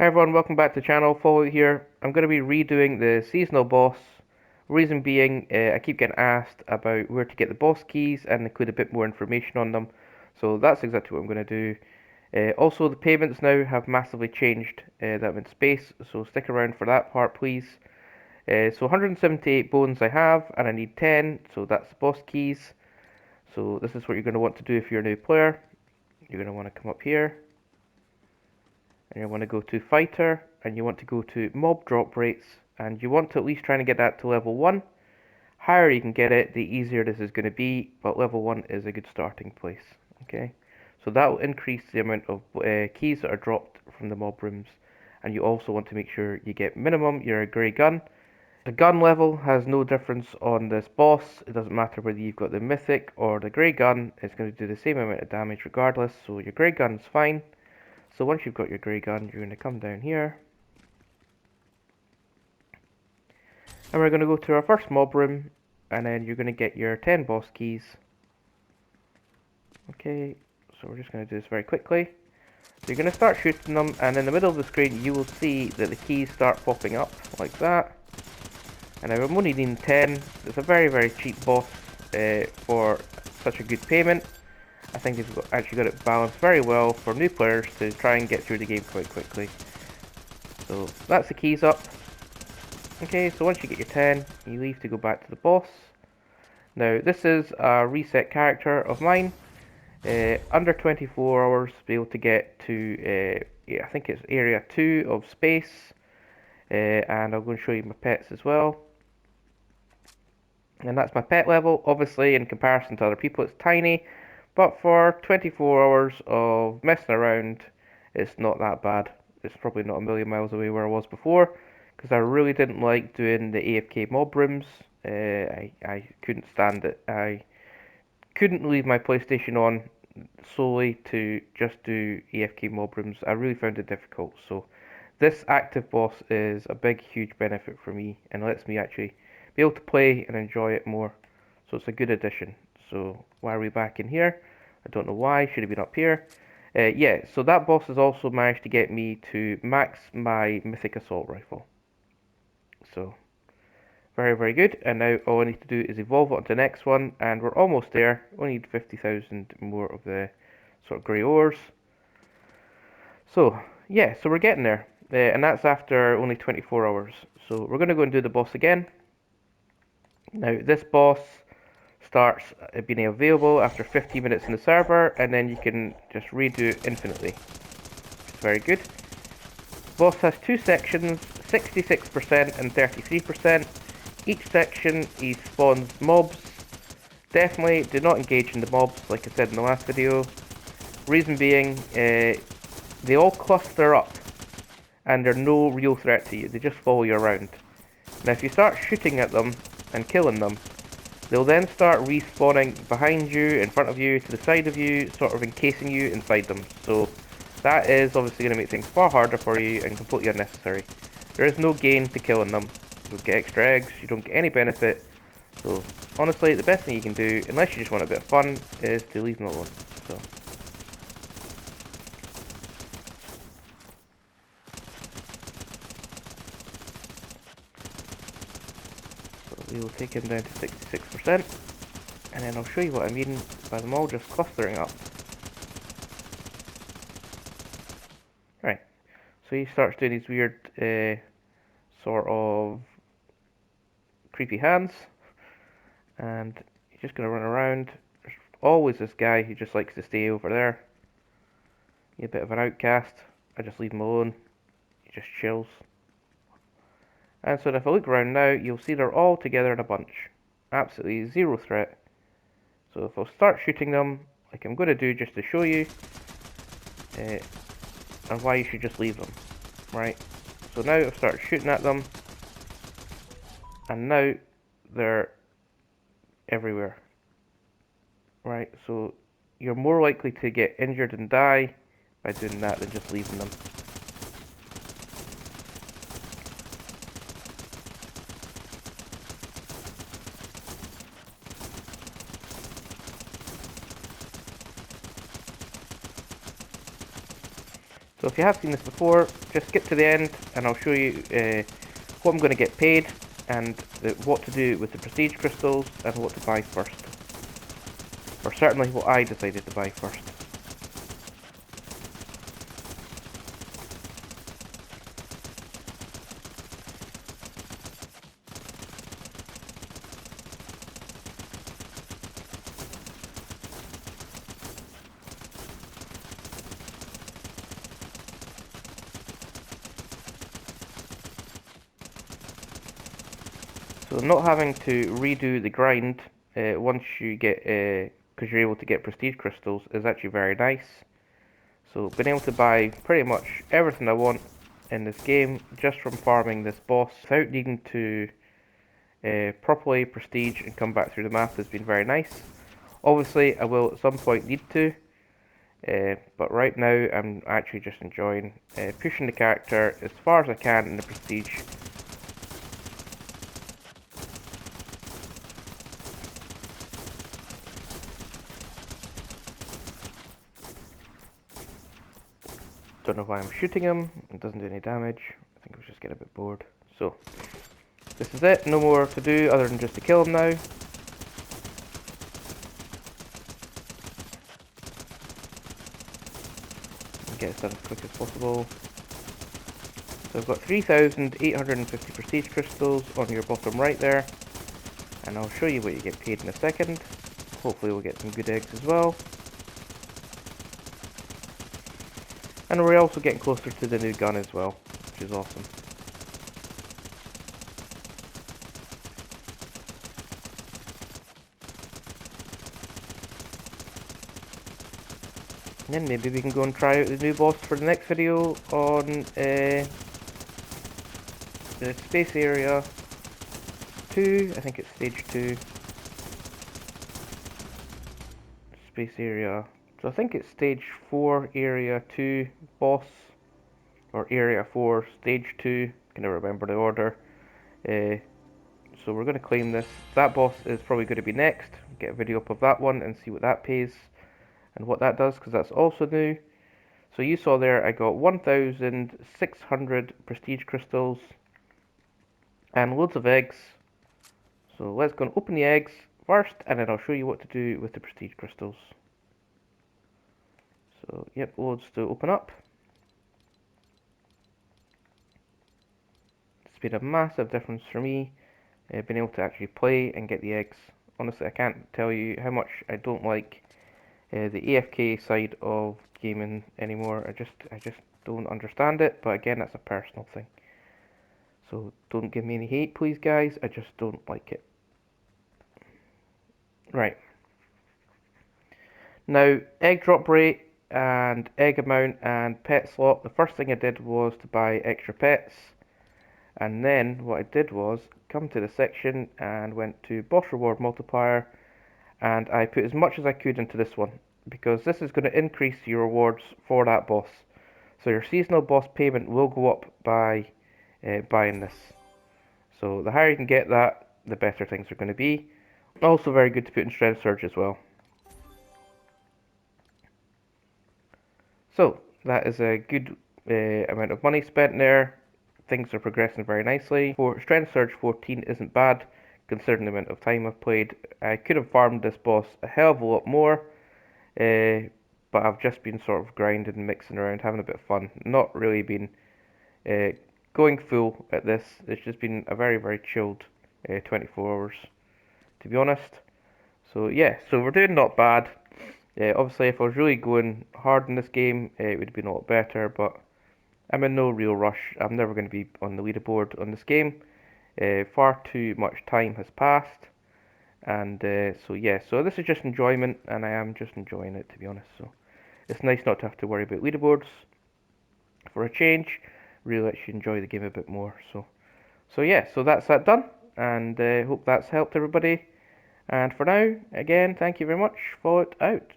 Hi everyone, welcome back to the channel. Follow here. I'm going to be redoing the seasonal boss. Reason being, I keep getting asked about where to get the boss keys and include a bit more information on them. So that's exactly what I'm going to do. Also, the payments now have massively changed that I'm in space, so stick around for that part, please. So 178 bones I have, and I need 10, so that's the boss keys. So this is what you're going to want to do if you're a new player. You're going to want to come up here, and you want to go to fighter, and you want to go to mob drop rates, and you want to at least try and get that to level 1. Higher you can get it, the easier this is going to be, but level 1 is a good starting place. Okay, so that will increase the amount of keys that are dropped from the mob rooms, and you also want to make sure you get minimum your grey gun. The gun level has no difference on this boss. It doesn't matter whether you've got the mythic or the grey gun, it's going to do the same amount of damage regardless, so your grey gun's fine. So once you've got your grey gun, you're going to come down here. And we're going to go to our first mob room. And then you're going to get your 10 boss keys. Okay, so we're just going to do this very quickly. So you're going to start shooting them. And in the middle of the screen, you will see that the keys start popping up like that. And I'm only needing 10. It's a very, very cheap boss for such a good payment. I think they've actually got it balanced very well for new players to try and get through the game quite quickly. So that's the keys up. Okay, so once you get your 10, you leave to go back to the boss. Now, this is a reset character of mine. Under 24 hours, be able to get to, I think it's area 2 of space. And I'm going to show you my pets as well. And that's my pet level. Obviously, in comparison to other people, it's tiny. But for 24 hours of messing around, it's not that bad. It's probably not a million miles away where I was before, because I really didn't like doing the AFK mob rooms. I couldn't stand it. I couldn't leave my PlayStation on solely to just do AFK mob rooms. I really found it difficult. So this active boss is a big, huge benefit for me and lets me actually be able to play and enjoy it more. So it's a good addition. So why are we back in here? I don't know why. Should have been up here. Yeah, so that boss has also managed to get me to max my Mythic Assault Rifle. So, very, very good. And now all I need to do is evolve it onto the next one, and we're almost there. We need 50,000 more of the sort of grey ores. So, yeah, so we're getting there. And that's after only 24 hours. So we're going to go and do the boss again. Now, this boss starts being available after 15 minutes in the server, and then you can just redo it infinitely. It's very good. Boss has two sections, 66% and 33%. Each section he spawns mobs. Definitely do not engage in the mobs like I said in the last video. Reason being, they all cluster up and they're no real threat to you. They just follow you around. Now if you start shooting at them and killing them, they'll then start respawning behind you, in front of you, to the side of you, sort of encasing you inside them. So that is obviously going to make things far harder for you and completely unnecessary. There is no gain to killing them. You don't get extra eggs, you don't get any benefit. So honestly, the best thing you can do, unless you just want a bit of fun, is to leave them alone. So we will take him down to 66%, and then I'll show you what I mean by them all just clustering up. Right, so he starts doing these weird sort of creepy hands, and he's just going to run around. There's always this guy who just likes to stay over there. He's a bit of an outcast. I just leave him alone. He just chills. And so if I look around now, you'll see they're all together in a bunch. Absolutely zero threat. So if I'll start shooting them, like I'm going to do just to show you, and why you should just leave them. Right? So now I've started shooting at them, and now they're everywhere. Right? So you're more likely to get injured and die by doing that than just leaving them. So if you have seen this before, just skip to the end and I'll show you what I'm going to get paid and what to do with the prestige crystals and what to buy first. Or certainly what I decided to buy first. So not having to redo the grind once you get, because you're able to get prestige crystals, is actually very nice. So being able to buy pretty much everything I want in this game just from farming this boss without needing to properly prestige and come back through the map has been very nice. Obviously I will at some point need to, but right now I'm actually just enjoying pushing the character as far as I can in the prestige. Don't know why I'm shooting him, it doesn't do any damage. I think I was just getting a bit bored. So, this is it, no more to do other than just to kill him now. Get this done as quick as possible. So I've got 3,850 prestige crystals on your bottom right there. And I'll show you what you get paid in a second. Hopefully we'll get some good eggs as well. And we're also getting closer to the new gun as well, which is awesome. And then maybe we can go and try out the new boss for the next video on the space area 2. I think it's stage 2. Space area. So I think it's stage 4, area 2 boss. Or area 4, stage 2. I can never remember the order. So we're going to claim this. That boss is probably going to be next. Get a video up of that one and see what that pays and what that does, because that's also new. So you saw there I got 1,600 prestige crystals and loads of eggs. So let's go and open the eggs first, and then I'll show you what to do with the prestige crystals. So yep, loads to open up. It's been a massive difference for me being able to actually play and get the eggs. Honestly, I can't tell you how much I don't like the AFK side of gaming anymore. I just don't understand it. But again, that's a personal thing. So don't give me any hate, please, guys. I just don't like it. Right. Now, egg drop rate and egg amount and pet slot. The first thing I did was to buy extra pets. And then what I did was come to the section and went to boss reward multiplier, and I put as much as I could into this one because this is going to increase your rewards for that boss. So your seasonal boss payment will go up by buying this. So the higher you can get that, the better things are going to be. Also very good to put in Strength Surge as well. So that is a good amount of money spent there. Things are progressing very nicely. For Strength Surge 14 isn't bad, considering the amount of time I've played. I could have farmed this boss a hell of a lot more, but I've just been sort of grinding, mixing around, having a bit of fun. Not really been going full at this. It's just been a very, very chilled 24 hours, to be honest. So yeah, so we're doing not bad. Obviously, if I was really going hard in this game, it would have been a lot better, but I'm in no real rush. I'm never going to be on the leaderboard on this game. Far too much time has passed, and so yeah, so this is just enjoyment, and I am just enjoying it, to be honest. So it's nice not to have to worry about leaderboards for a change. Really lets you enjoy the game a bit more. So yeah, so that's that done, and hope that's helped everybody. And for now, again, thank you very much. Follow it out.